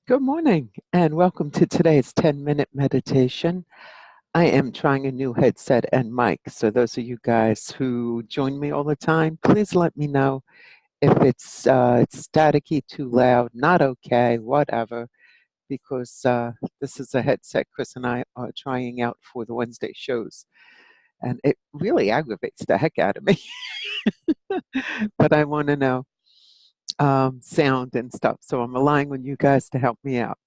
Good morning and welcome to today's 10-minute meditation. I am trying a new headset and mic, so those of you guys who join me all the time, please let me know if it's staticky, too loud, not okay, whatever, because this is a headset Chris and I are trying out for the Wednesday shows, and it really aggravates the heck out of me. But I want to know sound and stuff, so I'm relying on you guys to help me out.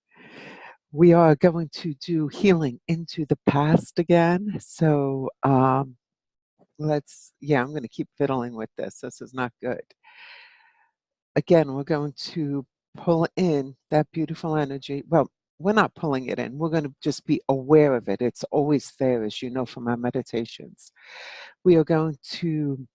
We are going to do healing into the past again. So I'm going to keep fiddling with this. This is not good. Again, we're going to pull in that beautiful energy. Well, we're not pulling it in. We're going to just be aware of it. It's always there, as you know from our meditations. We are going to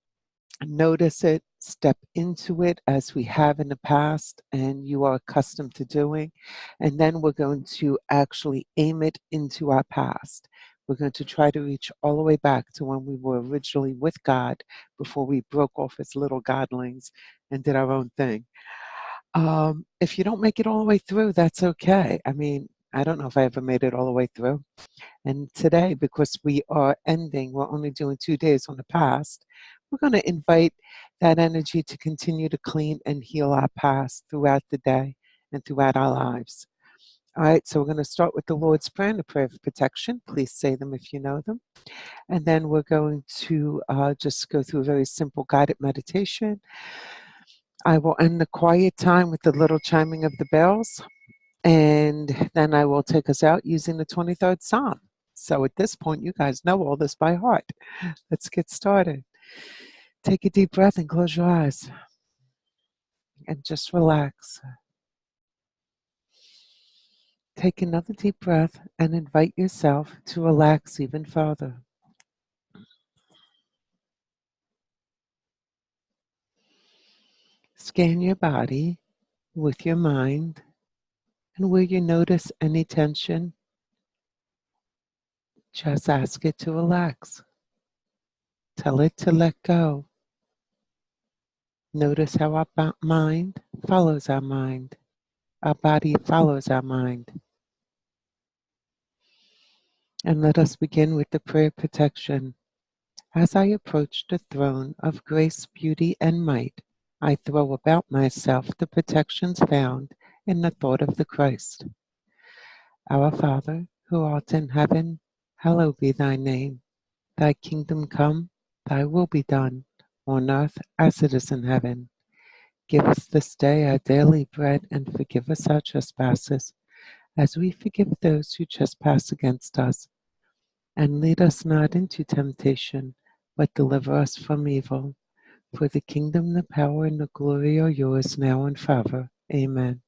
notice it, step into it as we have in the past and you are accustomed to doing. And then we're going to actually aim it into our past. We're going to try to reach all the way back to when we were originally with God before we broke off as little godlings and did our own thing. If you don't make it all the way through, that's okay. I mean, I don't know if I ever made it all the way through. And today, because we're only doing 2 days on the past, we're going to invite that energy to continue to clean and heal our past throughout the day and throughout our lives. All right, so we're going to start with the Lord's Prayer and the prayer of protection. Please say them if you know them. And then we're going to just go through a very simple guided meditation. I will end the quiet time with the little chiming of the bells. And then I will take us out using the 23rd Psalm. So at this point, you guys know all this by heart. Let's get started. Take a deep breath and close your eyes. And just relax. Take another deep breath and invite yourself to relax even further. Scan your body with your mind, and where you notice any tension, just ask it to relax. Tell it to let go. Notice how our mind follows our mind. Our body follows our mind. And let us begin with the prayer protection. As I approach the throne of grace, beauty, and might, I throw about myself the protections found in the thought of the Christ. Our Father, who art in heaven, hallowed be thy name. Thy kingdom come, thy will be done, on earth as it is in heaven. Give us this day our daily bread, and forgive us our trespasses, as we forgive those who trespass against us. And lead us not into temptation, but deliver us from evil. For the kingdom, the power, and the glory are yours now and forever. Amen.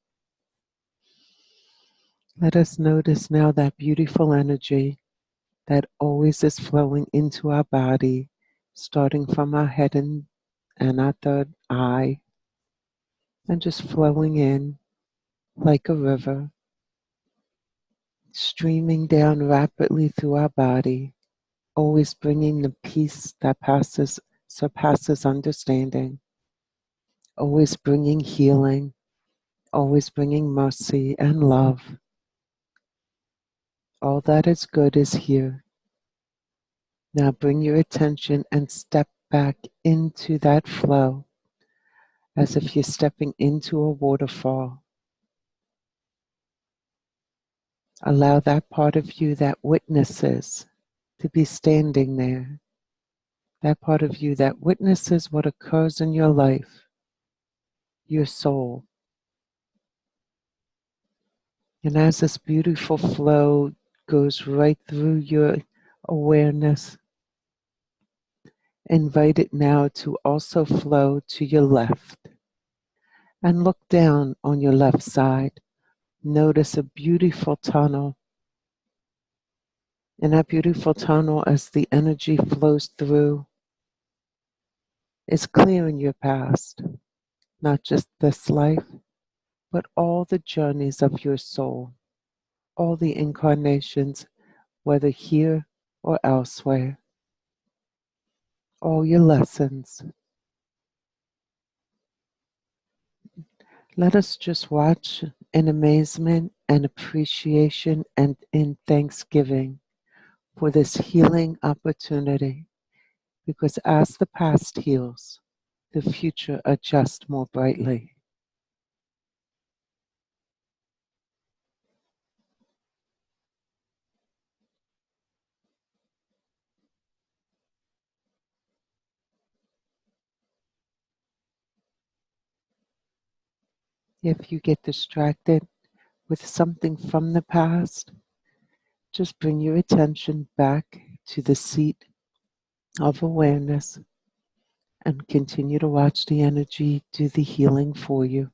Let us notice now that beautiful energy that always is flowing into our body, starting from our head and our third eye, and just flowing in like a river, streaming down rapidly through our body, always bringing the peace that surpasses understanding, always bringing healing, always bringing mercy and love. All that is good is here. Now bring your attention and step back into that flow as if you're stepping into a waterfall. Allow that part of you that witnesses to be standing there. That part of you that witnesses what occurs in your life, your soul. And as this beautiful flow goes right through your awareness, invite it now to also flow to your left. And look down on your left side. Notice a beautiful tunnel. And that beautiful tunnel, as the energy flows through, is clearing your past. Not just this life, but all the journeys of your soul. All the incarnations, whether here or elsewhere. All your lessons. Let us just watch in amazement and appreciation and in thanksgiving for this healing opportunity, because as the past heals, the future adjusts more brightly. If you get distracted with something from the past, just bring your attention back to the seat of awareness and continue to watch the energy do the healing for you.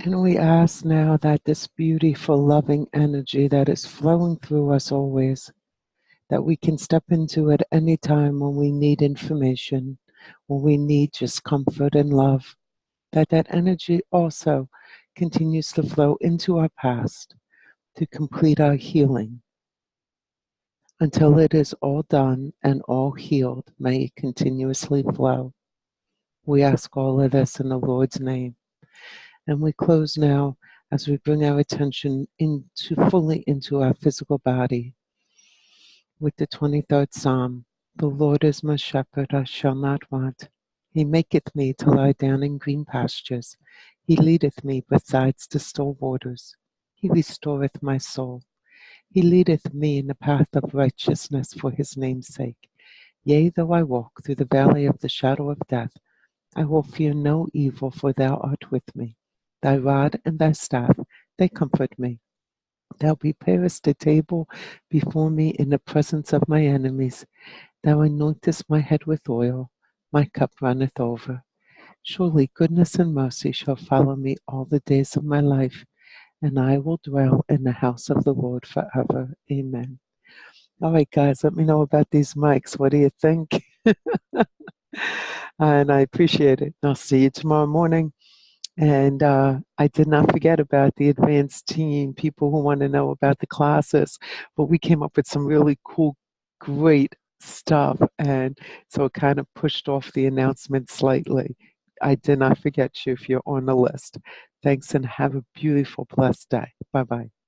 And we ask now that this beautiful, loving energy that is flowing through us always, that we can step into at any time when we need information, when we need just comfort and love, that that energy also continues to flow into our past to complete our healing until it is all done and all healed. May it continuously flow. We ask all of this in the Lord's name. And we close now as we bring our attention into fully into our physical body with the 23rd Psalm. The Lord is my shepherd, I shall not want. He maketh me to lie down in green pastures. He leadeth me besides the still waters. He restoreth my soul. He leadeth me in the path of righteousness for his name's sake. Yea, though I walk through the valley of the shadow of death, I will fear no evil, for thou art with me. Thy rod and thy staff, they comfort me. Thou preparest a table before me in the presence of my enemies. Thou anointest my head with oil. My cup runneth over. Surely goodness and mercy shall follow me all the days of my life, and I will dwell in the house of the Lord forever. Amen. All right, guys, let me know about these mics. What do you think? And I appreciate it. I'll see you tomorrow morning. And I did not forget about the advanced team, people who want to know about the classes. But we came up with some really cool, great stuff. And so it kind of pushed off the announcement slightly. I did not forget you if you're on the list. Thanks and have a beautiful, blessed day. Bye bye.